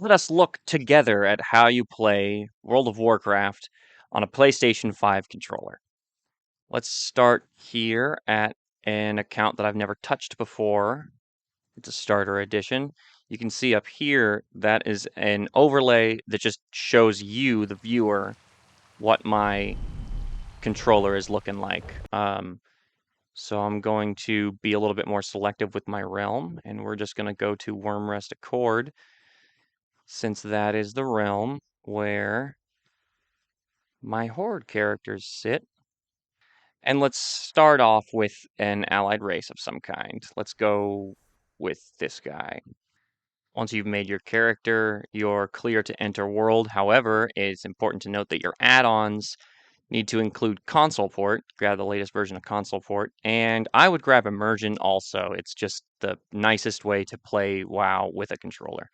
let us look together at how you play World of Warcraft on a PlayStation 5 controller. Let's start here at an account that I've never touched before. It's a starter edition. You can see up here that is an overlay that just shows you, the viewer, what my controller is looking like. So I'm going to be a little bit more selective with my realm, and we're just going to go to Wormrest Accord, since that is the realm where my horde characters sit. And let's start off with an allied race of some kind. Let's go with this guy. Once you've made your character, you're clear to enter world. However, it's important to note that your add-ons need to include Consoleport. Grab the latest version of Consoleport. And I would grab Immersion also. It's just the nicest way to play WoW with a controller.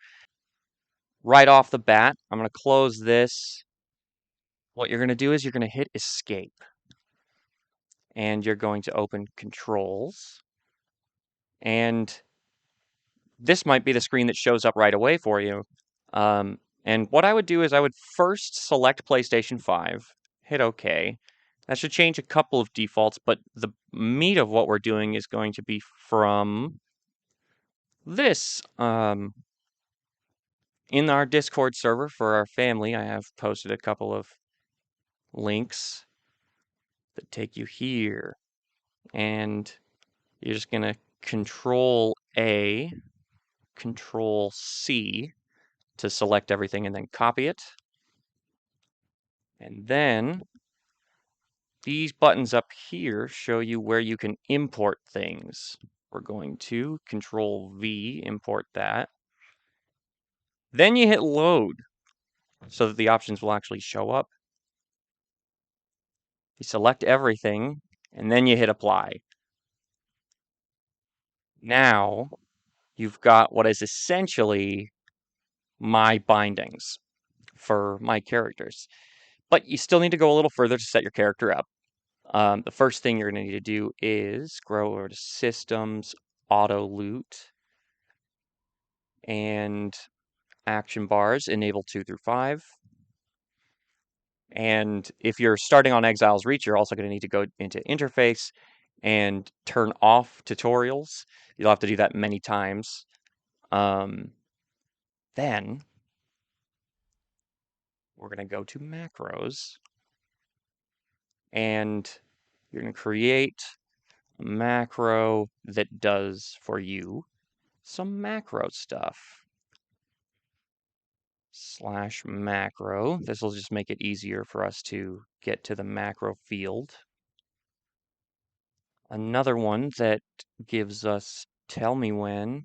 Right off the bat, I'm going to close this. What you're going to do is you're going to hit Escape. And you're going to open Controls. And this might be the screen that shows up right away for you. And what I would do is I would first select PlayStation 5, hit OK. That should change a couple of defaults, but the meat of what we're doing is going to be from this. In our Discord server for our family, I have posted a couple of links that take you here. And you're just going to Control A, Control C to select everything and then copy it. And then these buttons up here show you where you can import things. We're going to Control V, import that. Then you hit load so that the options will actually show up. You select everything and then you hit apply. Now you've got what is essentially my bindings for my characters. But you still need to go a little further to set your character up. The first thing you're going to need to do is go over to Systems, Auto Loot, and Action Bars, enable 2 through 5. And if you're starting on Exile's Reach, you're also going to need to go into Interface and turn off tutorials. You'll have to do that many times. Then we're going to go to Macros, and you're going to create a macro that does for you some macro stuff. /macro. This will just make it easier for us to get to the macro field. Another one that gives us tell me when,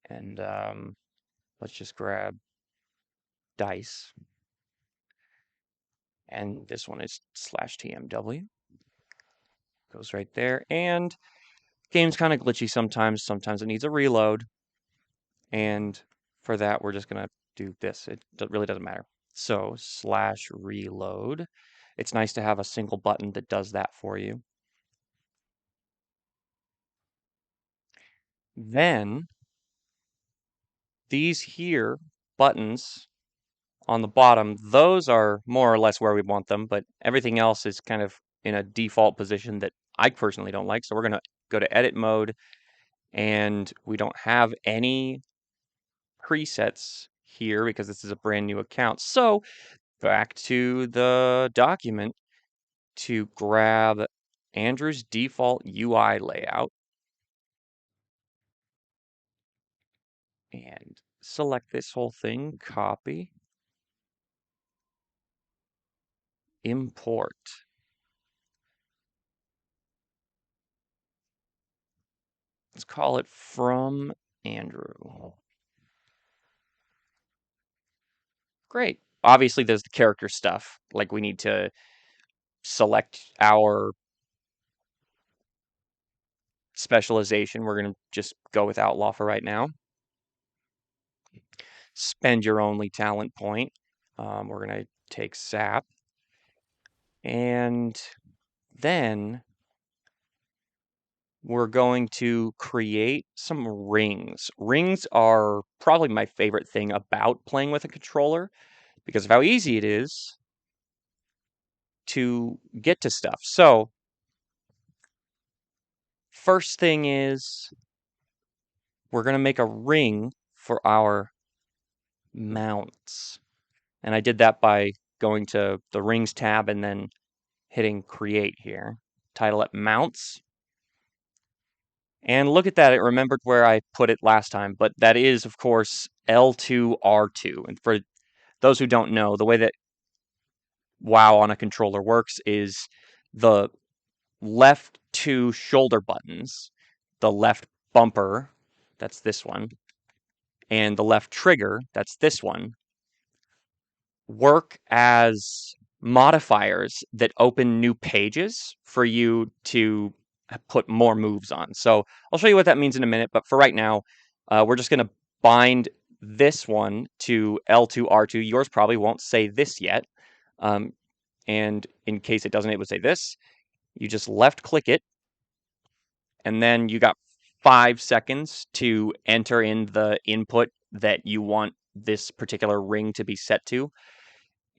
and let's just grab dice. And this one is /tmw. Goes right there. And game's kind of glitchy sometimes. Sometimes it needs a reload. And for that, we're just going to do this. It really doesn't matter. So /reload. It's nice to have a single button that does that for you. Then these here buttons on the bottom, those are more or less where we want them, but everything else is kind of in a default position that I personally don't like. So we're going to go to edit mode, and we don't have any presets here because this is a brand new account. So back to the document to grab Andrew's default UI layout and select this whole thing, copy, import. Let's call it from Andrew. Great. Obviously, there's the character stuff. Like, we need to select our specialization. We're going to just go with Outlaw for right now. Spend your only talent point. We're going to take Sap. And then we're going to create some rings. Rings are probably my favorite thing about playing with a controller because of how easy it is to get to stuff. So, first thing is we're going to make a ring for our mounts. And I did that by going to the rings tab and then hitting create here. Title it mounts. And look at that, it remembered where I put it last time, but that is, of course, L2, R2. And for those who don't know, the way that WoW on a controller works is the left two shoulder buttons, the left bumper, that's this one, and the left trigger, that's this one, work as modifiers that open new pages for you to put more moves on. So I'll show you what that means in a minute, but for right now, we're just going to bind this one to L2, R2. Yours probably won't say this yet. And in case it doesn't, it would say this. You just left click it, and then you got 5 seconds to enter in the input that you want this particular ring to be set to.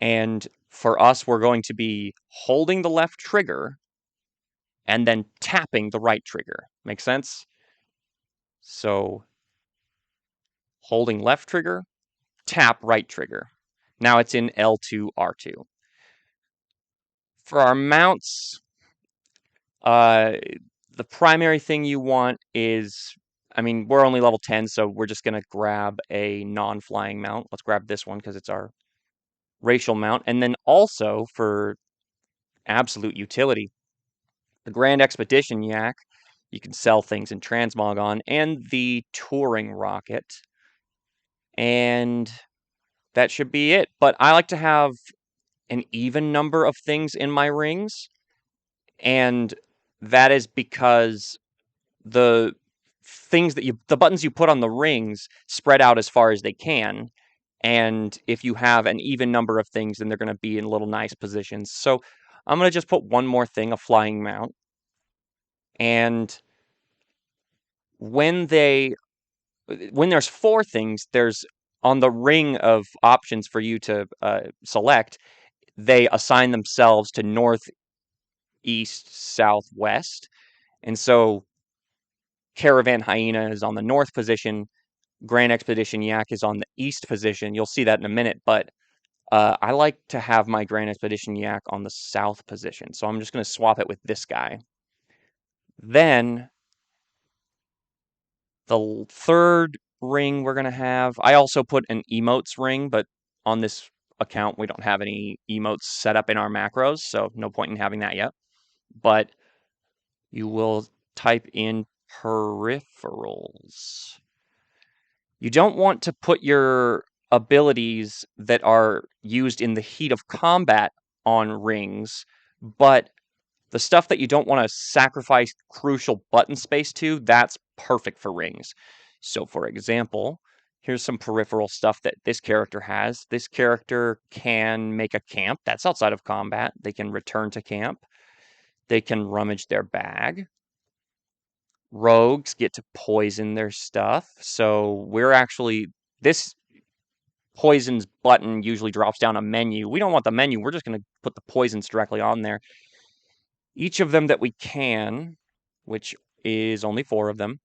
And for us, we're going to be holding the left trigger and then tapping the right trigger. Make sense? So holding left trigger, tap right trigger. Now it's in L2, R2. For our mounts, the primary thing you want is, I mean, we're only level 10, so we're just going to grab a non-flying mount. Let's grab this one because it's our racial mount. And then also for absolute utility, the Grand Expedition Yak, you can sell things in transmog on, and the Touring Rocket. And that should be it. But I like to have an even number of things in my rings, and that is because the the buttons you put on the rings spread out as far as they can. And if you have an even number of things, then they're going to be in little nice positions. So I'm going to just put one more thing, a flying mount. And when there's 4 things, there's on the ring of options for you to select, they assign themselves to north, east, south, west. And so Caravan Hyena is on the north position, Grand Expedition Yak is on the east position. You'll see that in a minute, but I like to have my Grand Expedition Yak on the south position. So I'm just going to swap it with this guy. Then the third ring we're going to have, I also put an emotes ring, but on this account, we don't have any emotes set up in our macros, so no point in having that yet. But you will type in peripherals. You don't want to put your abilities that are used in the heat of combat on rings, but the stuff that you don't want to sacrifice crucial button space to, that's perfect for rings. So for example, here's some peripheral stuff that this character has. This character can make a camp. That's outside of combat. They can return to camp. They can rummage their bag. Rogues get to poison their stuff. So we're actually, this poisons button usually drops down a menu. We don't want the menu. We're just going to put the poisons directly on there. Each of them that we can, which is only 4 of them.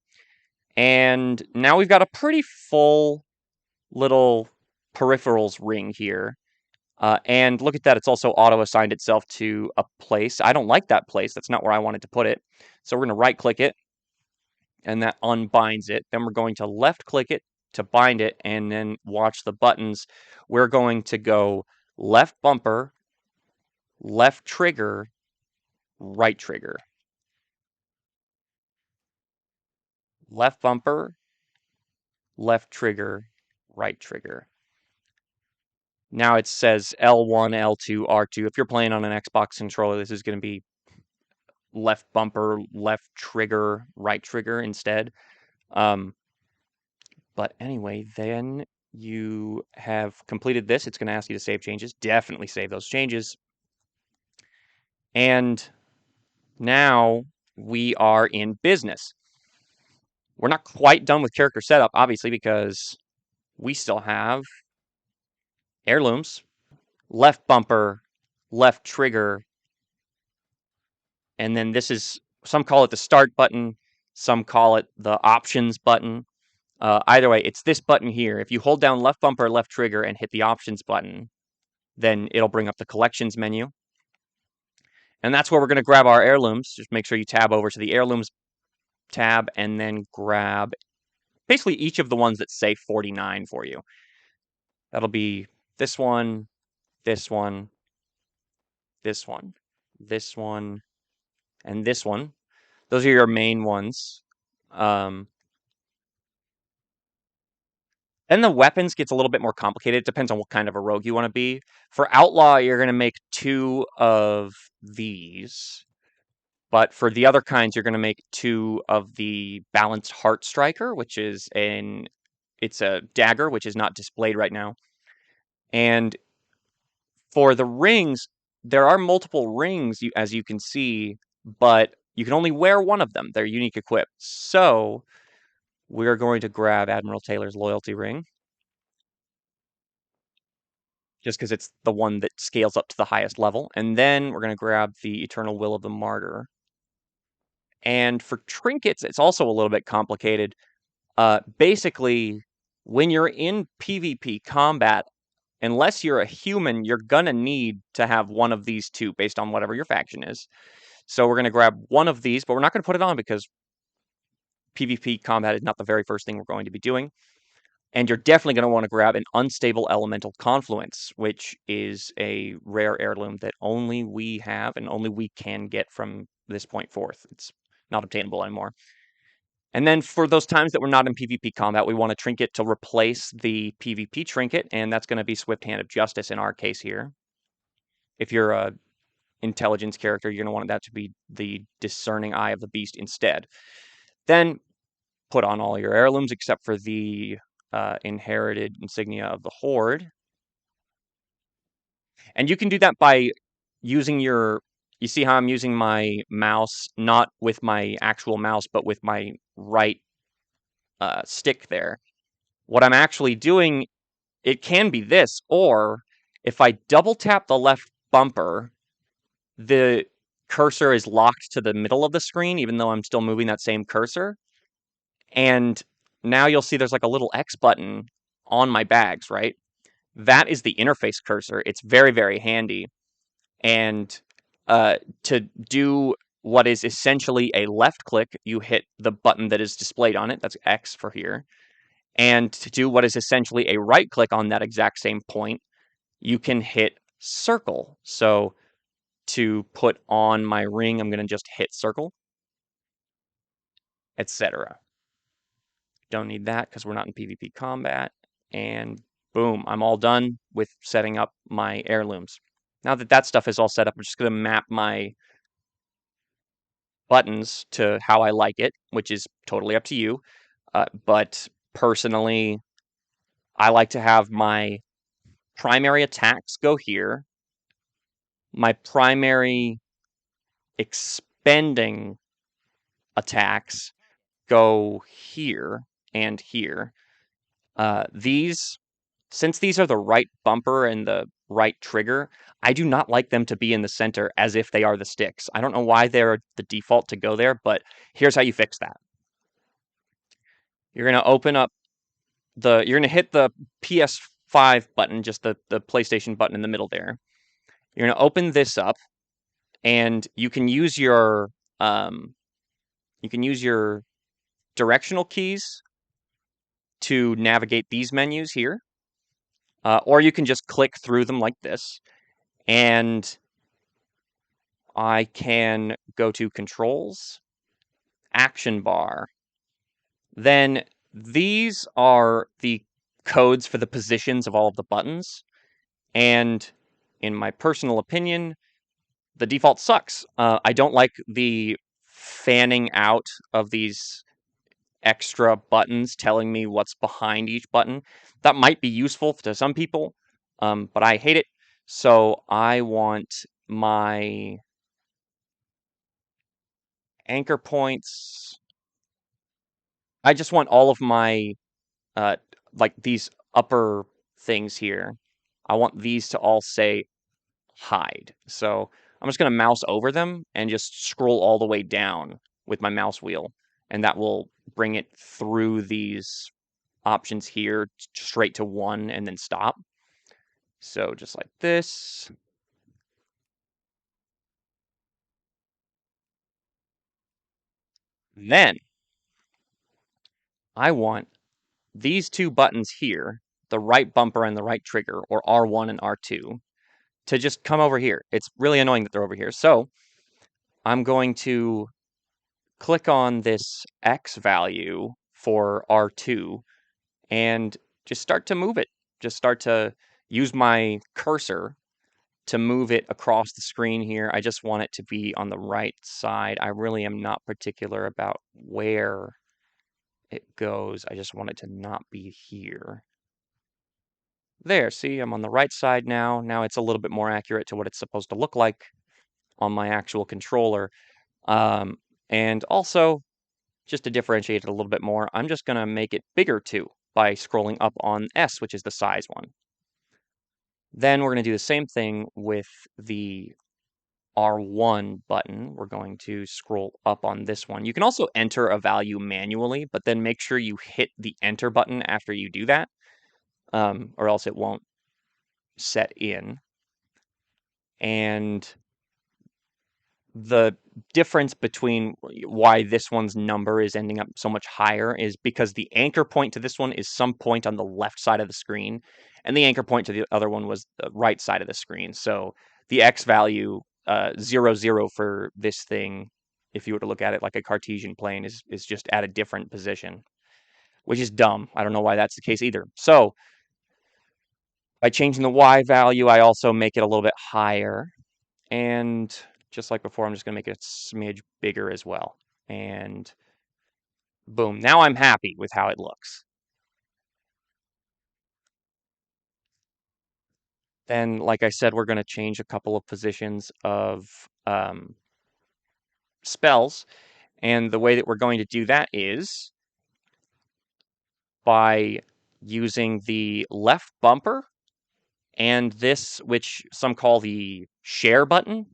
And now we've got a pretty full little peripherals ring here. And look at that, it's also auto-assigned itself to a place. I don't like that place. That's not where I wanted to put it. So we're going to right-click it, and that unbinds it. Then we're going to left-click it to bind it, and then watch the buttons. We're going to go left bumper, left trigger, right trigger. Left bumper, left trigger, right trigger. Now it says L1, L2, R2. If you're playing on an Xbox controller, this is going to be left bumper, left trigger, right trigger instead. But anyway, then you have completed this. It's going to ask you to save changes. Definitely save those changes. And now we are in business. We're not quite done with character setup, obviously, because we still have heirlooms, left bumper, left trigger, and then this is, some call it the start button, some call it the options button. Either way, it's this button here. If you hold down left bumper, left trigger, and hit the options button, then it'll bring up the collections menu. And that's where we're going to grab our heirlooms. Just make sure you tab over to the heirlooms tab and then grab basically each of the ones that say 49 for you. That'll be this one, this one, this one, this one, and this one. Those are your main ones. Then the weapons gets a little bit more complicated. It depends on what kind of a rogue you want to be. For Outlaw, you're going to make 2 of these. But for the other kinds, you're going to make 2 of the Balanced Heart Striker, which is it's a dagger, which is not displayed right now. And for the rings, there are multiple rings, as you can see, but you can only wear one of them. They're unique equipped. So we're going to grab Admiral Taylor's Loyalty Ring, just because it's the one that scales up to the highest level. And then we're going to grab the Eternal Will of the Martyr. And for trinkets, it's also a little bit complicated. Basically, when you're in PvP combat, unless you're a human, you're going to need to have one of these 2 based on whatever your faction is. So we're going to grab one of these, but we're not going to put it on because PvP combat is not the very first thing we're going to be doing. And you're definitely going to want to grab an Unstable Elemental Confluence, which is a rare heirloom that only we have and only we can get from this point forth. It's not obtainable anymore. And then for those times that we're not in PvP combat, we want a trinket to replace the PvP trinket, and that's going to be Swift Hand of Justice in our case here. If you're a intelligence character, you're going to want that to be the Discerning Eye of the Beast instead. Then put on all your heirlooms except for the inherited insignia of the Horde. And you can do that by using you see how I'm using my mouse, not with my actual mouse, but with my right stick there. What I'm actually doing, it can be this, or if I double tap the left bumper, the cursor is locked to the middle of the screen, even though I'm still moving that same cursor. And now you'll see there's like a little X button on my bags, right? That is the interface cursor. It's very, very handy. And to do what is essentially a left click, you hit the button that is displayed on it. That's X for here. And to do what is essentially a right click on that exact same point, you can hit circle. So to put on my ring, I'm going to just hit circle, etc. Don't need that because we're not in PvP combat. And boom, I'm all done with setting up my heirlooms. Now that that stuff is all set up, I'm just going to map my buttons to how I like it, which is totally up to you. But personally, I like to have my primary attacks go here, my primary expending attacks go here and here. Since these are the right bumper and the right trigger, I do not like them to be in the center as if they are the sticks. I don't know why they're the default to go there, but here's how you fix that. You're going to open up you're going to hit the PS5 button, just the PlayStation button in the middle there. You're going to open this up, and you can use your directional keys to navigate these menus here. Or you can just click through them like this. And I can go to Controls, Action Bar. Then these are the codes for the positions of all of the buttons. And in my personal opinion, the default sucks. I don't like the fanning out of these extra buttons telling me what's behind each button. That might be useful to some people, but I hate it. So I want my Anchor points. I just want all of my, uh, like these upper things here. I want these to all say hide. So I'm just going to mouse over them and just scroll all the way down with my mouse wheel. And that will bring it through these options here straight to 1 and then stop. So just like this. Then I want these two buttons here, the right bumper and the right trigger, or R1 and R2, to just come over here. It's really annoying that they're over here. So I'm going to click on this X value for R2 and just start to move it. Just start to use my cursor to move it across the screen here. I just want it to be on the right side. I really am not particular about where it goes. I just want it to not be here. There, see, I'm on the right side now. Now it's a little bit more accurate to what it's supposed to look like on my actual controller. And also, just to differentiate it a little bit more, I'm just going to make it bigger too by scrolling up on S, which is the size one. Then we're going to do the same thing with the R1 button. We're going to scroll up on this one. You can also enter a value manually, but then make sure you hit the enter button after you do that, or else it won't set in. And the difference between why this one's number is ending up so much higher is because the anchor point to this one is some point on the left side of the screen, and the anchor point to the other one was the right side of the screen. So the X value, 0, 0 for this thing, if you were to look at it like a Cartesian plane, is just at a different position, which is dumb. I don't know why that's the case either. So by changing the Y value, I also make it a little bit higher. And just like before, I'm just going to make it a smidge bigger as well. And boom, now I'm happy with how it looks. Then, like I said, we're going to change a couple of positions of spells. And the way that we're going to do that is by using the left bumper and this, which some call the share button,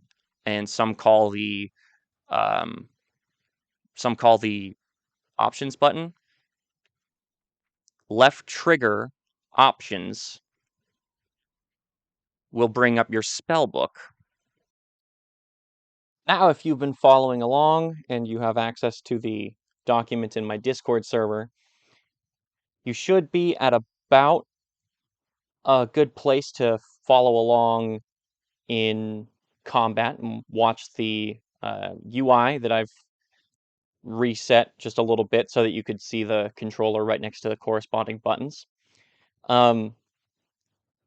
and some call the options button. Left trigger options will bring up your spell book. Now, if you've been following along and you have access to the document in my Discord server, you should be at about a good place to follow along in combat and watch the UI that I've reset just a little bit so that you could see the controller right next to the corresponding buttons.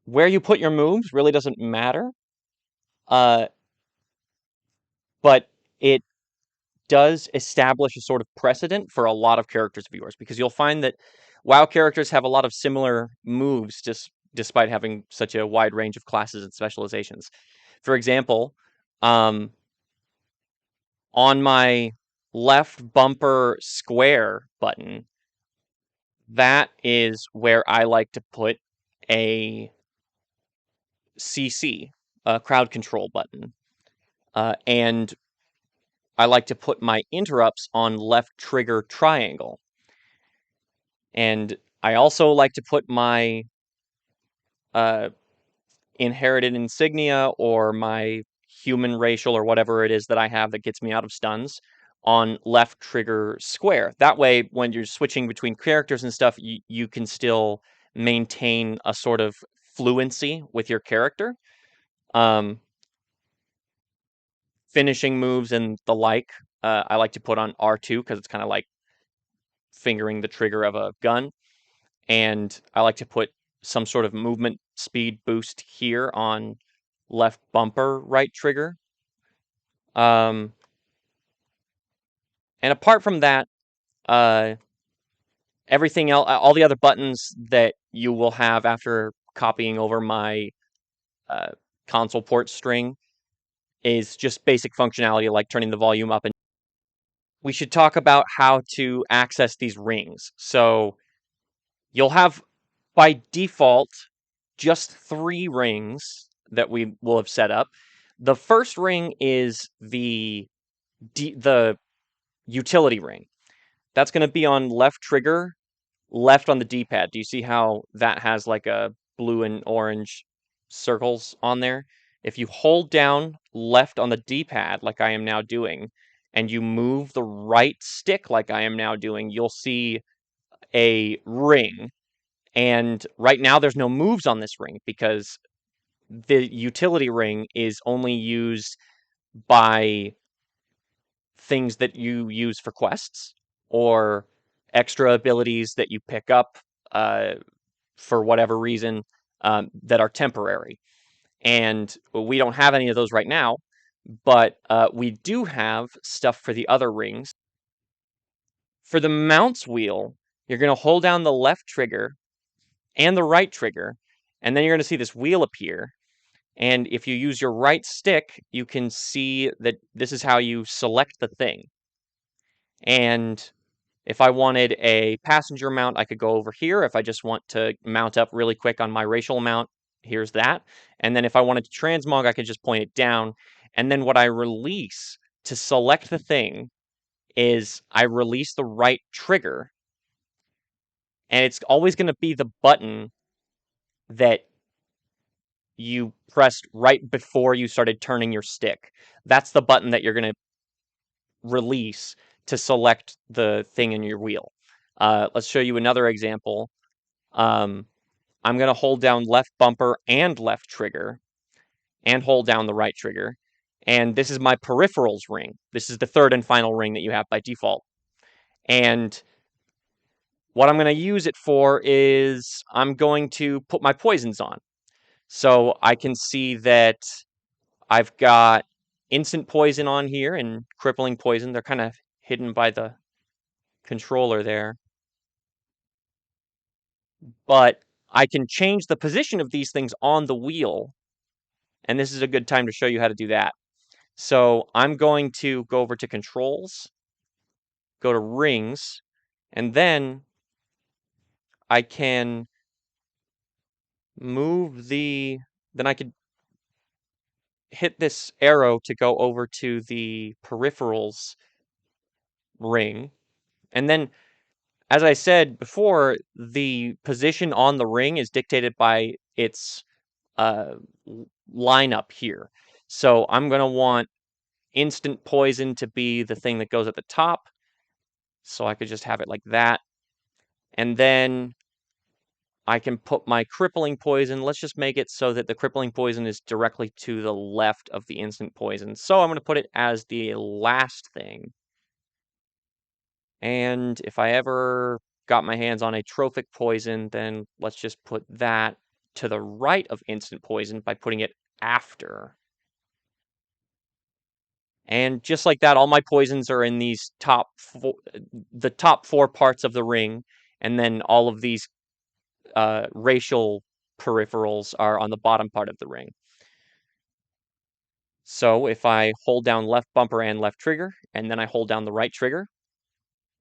Where you put your moves really doesn't matter, but it does establish a sort of precedent for a lot of characters of yours, because you'll find that WoW characters have a lot of similar moves, just despite having such a wide range of classes and specializations. For example, on my left bumper square button, that is where I like to put a CC, a crowd control button. And I like to put my interrupts on left trigger triangle. And I also like to put my inherited insignia or my human racial or whatever it is that I have that gets me out of stuns on left trigger square. That way, when you're switching between characters and stuff, you can still maintain a sort of fluency with your character. Finishing moves and the like, I like to put on R2 because it's kind of like fingering the trigger of a gun. And I like to put some sort of movement speed boost here on left bumper right trigger. And apart from that, everything else, all the other buttons that you will have after copying over my console port string is just basic functionality like turning the volume up and we should talk about how to access these rings. So you'll have, by default, just 3 rings that we will have set up. The first ring is the utility ring. That's going to be on left trigger, left on the D-pad. Do you see how that has like a blue and orange circles on there? If you hold down left on the D-pad, like I am now doing, and you move the right stick like I am now doing, you'll see a ring. And right now there's no moves on this ring because the utility ring is only used by things that you use for quests or extra abilities that you pick up for whatever reason that are temporary. And we don't have any of those right now, but we do have stuff for the other rings. For the mounts wheel, you're going to hold down the left trigger and the right trigger, and then you're going to see this wheel appear. And if you use your right stick, you can see that this is how you select the thing. And if I wanted a passenger mount, I could go over here. If I just want to mount up really quick on my racial mount, here's that. And then if I wanted to transmog, I could just point it down. And then what I release to select the thing is I release the right trigger. And it's always going to be the button that you pressed right before you started turning your stick. That's the button that you're going to release to select the thing in your wheel. Let's show you another example. I'm going to hold down left bumper and left trigger and hold down the right trigger. And this is my peripherals ring. This is the third and final ring that you have by default. And what I'm going to use it for is I'm going to put my poisons on. So I can see that I've got instant poison on here and crippling poison. They're kind of hidden by the controller there. But I can change the position of these things on the wheel. And this is a good time to show you how to do that. So I'm going to go over to controls, go to rings, and then I can then I could hit this arrow to go over to the peripherals ring. And then, as I said before, the position on the ring is dictated by its lineup here. So I'm going to want instant poison to be the thing that goes at the top. So I could just have it like that. And then I can put my crippling poison. Let's just make it so that the crippling poison is directly to the left of the instant poison. So I'm going to put it as the last thing. And if I ever got my hands on a trophic poison, then let's just put that to the right of instant poison by putting it after. And just like that, all my poisons are in these the top 4 parts of the ring, and then all of these racial peripherals are on the bottom part of the ring. So if I hold down left bumper and left trigger, and then I hold down the right trigger,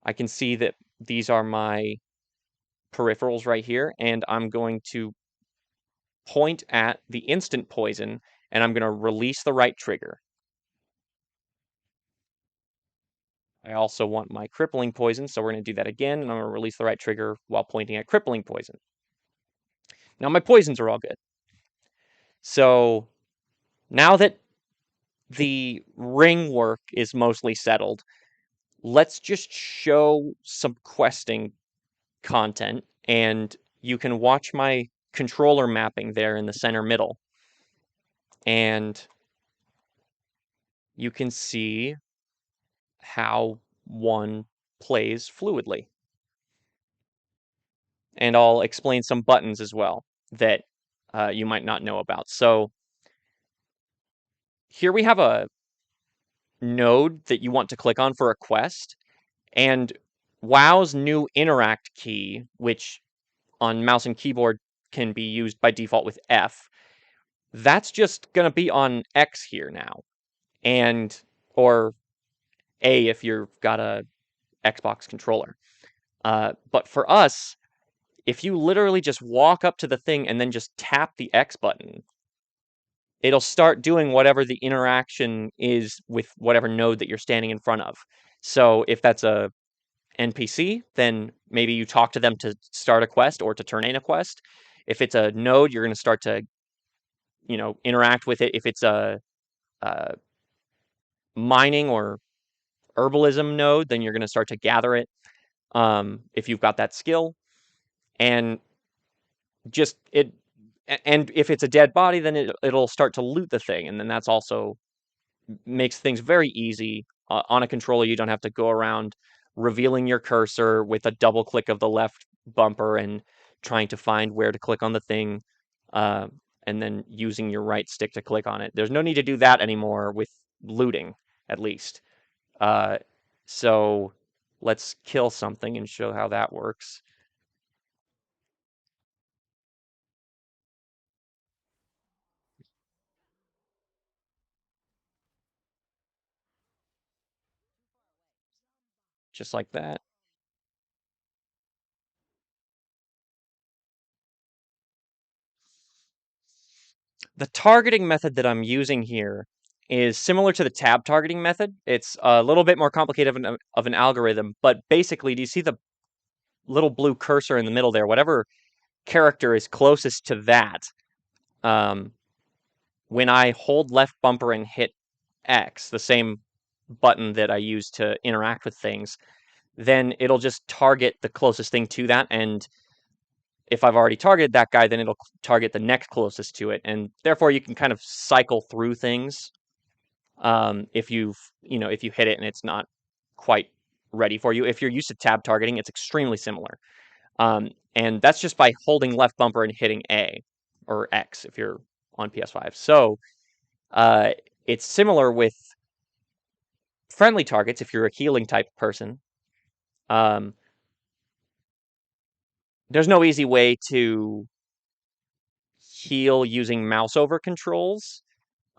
I can see that these are my peripherals right here, and I'm going to point at the instant poison, and I'm going to release the right trigger. I also want my crippling poison, so we're going to do that again, and I'm going to release the right trigger while pointing at crippling poison. Now my poisons are all good. So now that the ring work is mostly settled, let's just show some questing content, and you can watch my controller mapping there in the center middle. And you can see how one plays fluidly. And I'll explain some buttons as well that you might not know about. So here we have a node that you want to click on for a quest, and WoW's new interact key, which on mouse and keyboard can be used by default with F, that's just going to be on X here now. And A if you've got a Xbox controller. But for us, if you literally just walk up to the thing and then just tap the X button, it'll start doing whatever the interaction is with whatever node that you're standing in front of. So if that's a NPC, then maybe you talk to them to start a quest or to turn in a quest. If it's a node, you're going to start to, interact with it. If it's a mining or herbalism node, then you're going to start to gather it. If you've got that skill, and just it, and if it's a dead body, then it'll start to loot the thing, and then that's also makes things very easy. On a controller, you don't have to go around revealing your cursor with a double click of the left bumper and trying to find where to click on the thing, uh, and then using your right stick to click on it. There's no need to do that anymore with looting, at least. Uh, so let's kill something and show how that works. Just like that. The targeting method that I'm using here is similar to the tab targeting method. It's a little bit more complicated of an algorithm, but basically, do you see the little blue cursor in the middle there? Whatever character is closest to that, um, when I hold left bumper and hit X, the same button that I use to interact with things, then it'll just target the closest thing to that. And if I've already targeted that guy, then it'll target the next closest to it. And therefore, you can kind of cycle through things. If if you hit it and it's not quite ready for you. If you're used to tab targeting, it's extremely similar. And that's just by holding left bumper and hitting A or X if you're on PS5. So uh, it's similar with friendly targets if you're a healing type person. Um, there's no easy way to heal using mouse over controls,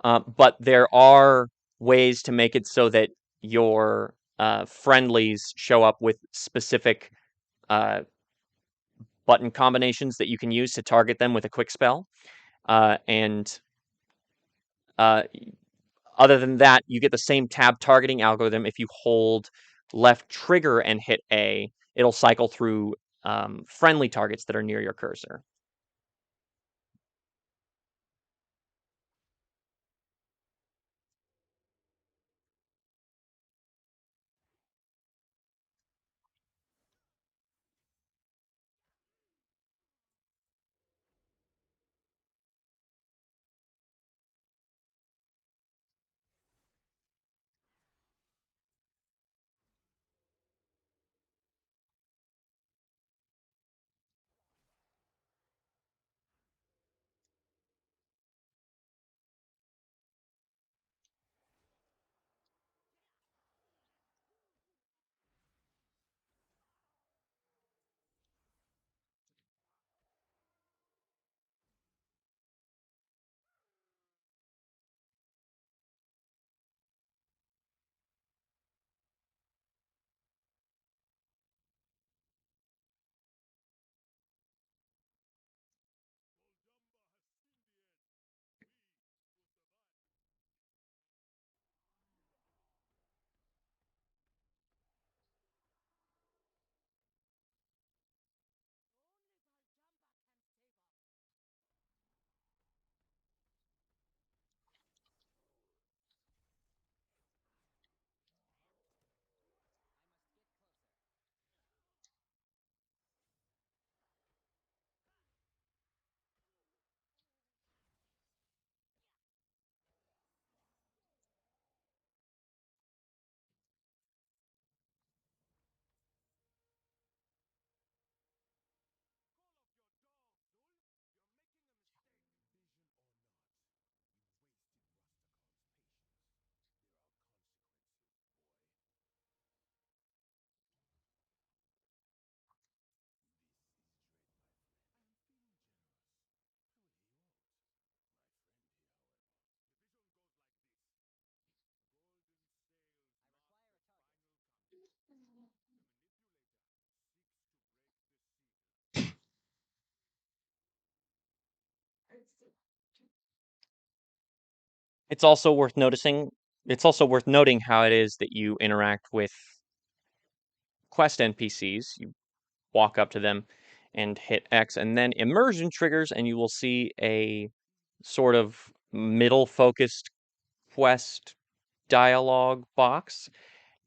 but there are ways to make it so that your friendlies show up with specific uh, button combinations that you can use to target them with a quick spell. And uh, other than that, you get the same tab targeting algorithm. If you hold left trigger and hit A, it'll cycle through friendly targets that are near your cursor. It's also worth noticing. It's also worth noting how it is that you interact with quest NPCs. You walk up to them and hit X, and then Immersion triggers, and you will see a sort of middle focused quest dialogue box,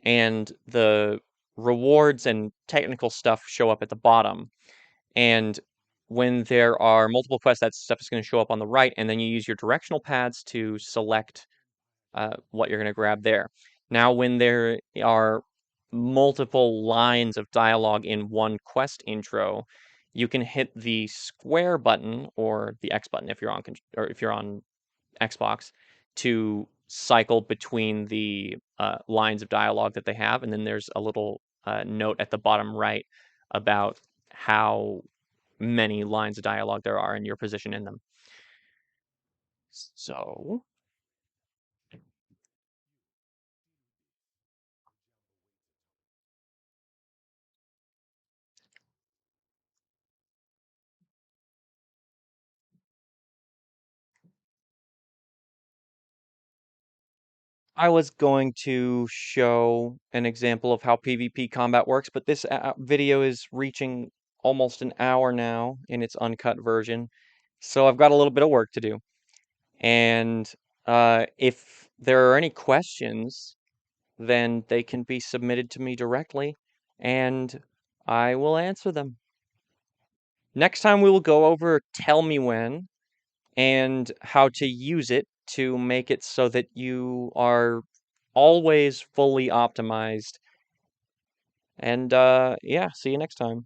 and the rewards and technical stuff show up at the bottom. And when there are multiple quests, that stuff is going to show up on the right, and then you use your directional pads to select what you're going to grab there. Now, when there are multiple lines of dialogue in one quest intro, you can hit the square button or the X button if you're on or if you're on Xbox to cycle between the lines of dialogue that they have, and then there's a little note at the bottom right about how many lines of dialogue there are and your position in them. So I was going to show an example of how PvP combat works, but this video is reaching almost an hour now in its uncut version, so I've got a little bit of work to do. And if there are any questions, then they can be submitted to me directly, and I will answer them. Next time we will go over Tell Me When and how to use it to make it so that you are always fully optimized. And yeah, see you next time.